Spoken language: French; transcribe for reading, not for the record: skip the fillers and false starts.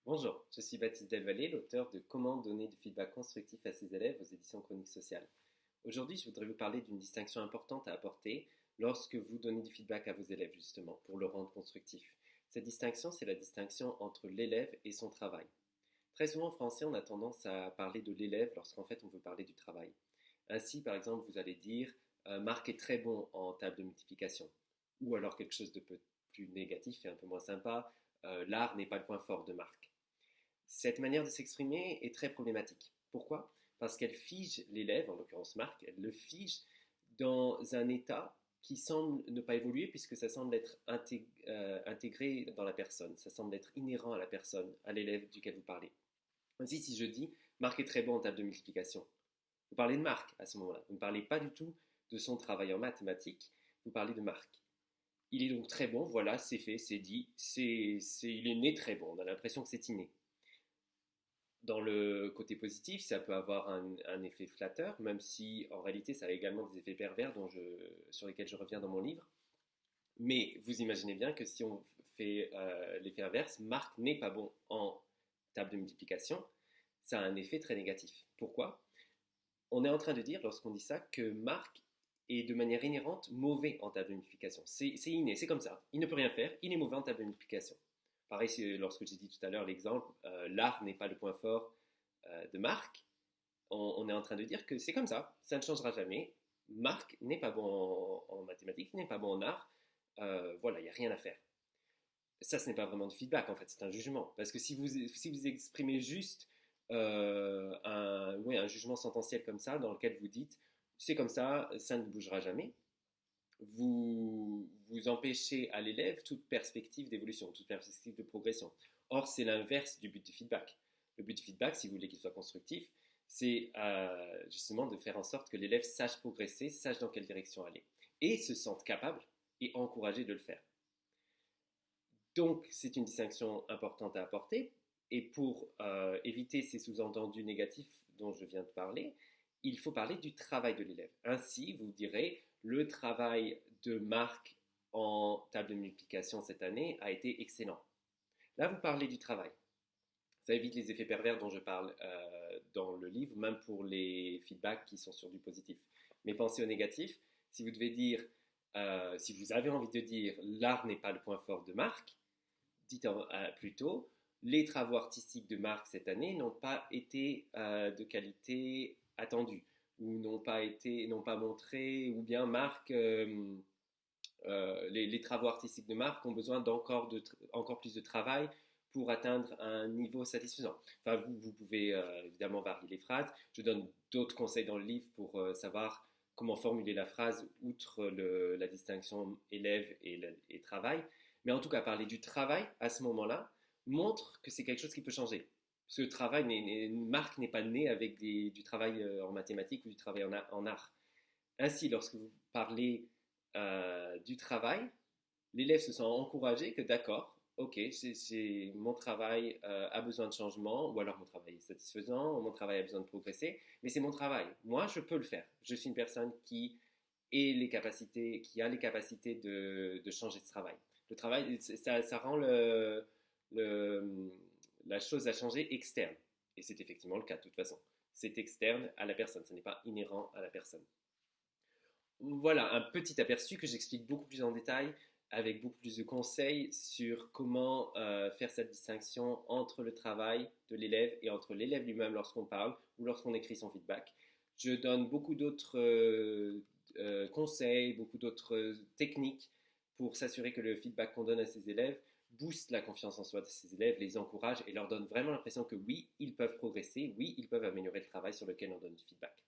Bonjour, je suis Baptiste Delvallée, l'auteur de Comment donner du feedback constructif à ses élèves aux éditions Chroniques Sociales. Aujourd'hui, je voudrais vous parler d'une distinction importante à apporter lorsque vous donnez du feedback à vos élèves, justement, pour le rendre constructif. Cette distinction, c'est la distinction entre l'élève et son travail. Très souvent en français, on a tendance à parler de l'élève lorsqu'en fait on veut parler du travail. Ainsi, par exemple, vous allez dire Marc est très bon en table de multiplication. Ou alors quelque chose de plus négatif et un peu moins sympa, l'art n'est pas le point fort de Marc. Cette manière de s'exprimer est très problématique. Pourquoi? Parce qu'elle fige l'élève, en l'occurrence Marc, elle le fige dans un état qui semble ne pas évoluer puisque ça semble être intégré dans la personne, ça semble être inhérent à la personne, à l'élève duquel vous parlez. Ainsi, si je dis Marc est très bon en table de multiplication, vous parlez de Marc à ce moment-là. Vous ne parlez pas du tout de son travail en mathématiques, vous parlez de Marc. Il est donc très bon, voilà, c'est fait, c'est dit, il est né très bon, on a l'impression que c'est inné. Dans le côté positif, ça peut avoir un effet flatteur, même si en réalité ça a également des effets pervers sur lesquels je reviens dans mon livre. Mais vous imaginez bien que si on fait l'effet inverse, Marc n'est pas bon en table de multiplication, ça a un effet très négatif. Pourquoi? On est en train de dire, lorsqu'on dit ça, que Marc est de manière inhérente mauvais en table de multiplication. C'est inné, c'est comme ça. Il ne peut rien faire, il est mauvais en table de multiplication. Pareil, lorsque j'ai dit tout à l'heure l'exemple, l'art n'est pas le point fort de Marc, on est en train de dire que c'est comme ça ne changera jamais. Marc n'est pas bon en mathématiques, n'est pas bon en art, voilà, il n'y a rien à faire. Ça, ce n'est pas vraiment du feedback, en fait, c'est un jugement. Parce que si vous exprimez juste un jugement sententiel comme ça, dans lequel vous dites c'est comme ça ne bougera jamais, vous empêchez à l'élève toute perspective d'évolution, toute perspective de progression. Or, c'est l'inverse du but du feedback. Le but du feedback, si vous voulez qu'il soit constructif, c'est justement de faire en sorte que l'élève sache progresser, sache dans quelle direction aller, et se sente capable et encouragé de le faire. Donc, c'est une distinction importante à apporter, et pour éviter ces sous-entendus négatifs dont je viens de parler, il faut parler du travail de l'élève. Ainsi, vous direz, le travail de Marc en table de multiplication cette année a été excellent. Là, vous parlez du travail. Ça évite les effets pervers dont je parle dans le livre, même pour les feedbacks qui sont sur du positif. Mais pensez au négatif. Si vous devez dire, si vous avez envie de dire, l'art n'est pas le point fort de Marc, dites plutôt, les travaux artistiques de Marc cette année n'ont pas été de qualité attendue, ou n'ont pas montré, ou bien Marc, les travaux artistiques de Marc ont besoin encore plus de travail pour atteindre un niveau satisfaisant. Enfin, vous pouvez évidemment varier les phrases. Je donne d'autres conseils dans le livre pour savoir comment formuler la phrase outre la distinction élève et travail. Mais en tout cas, parler du travail à ce moment-là montre que c'est quelque chose qui peut changer. Ce travail, Marc n'est pas né avec du travail en mathématiques ou du travail en art. Ainsi, lorsque vous parlez du travail, l'élève se sent encouragé que d'accord, ok, mon travail a besoin de changement, ou alors mon travail est satisfaisant, ou mon travail a besoin de progresser, mais c'est mon travail. Moi, je peux le faire. Je suis une personne qui a les capacités de changer ce travail. Le travail, ça rend la chose à changer externe. Et c'est effectivement le cas de toute façon. C'est externe à la personne, ce n'est pas inhérent à la personne. Voilà un petit aperçu que j'explique beaucoup plus en détail avec beaucoup plus de conseils sur comment faire cette distinction entre le travail de l'élève et entre l'élève lui-même lorsqu'on parle ou lorsqu'on écrit son feedback. Je donne beaucoup d'autres conseils, beaucoup d'autres techniques pour s'assurer que le feedback qu'on donne à ses élèves booste la confiance en soi de ses élèves, les encourage et leur donne vraiment l'impression que oui, ils peuvent progresser, oui, ils peuvent améliorer le travail sur lequel on donne du feedback.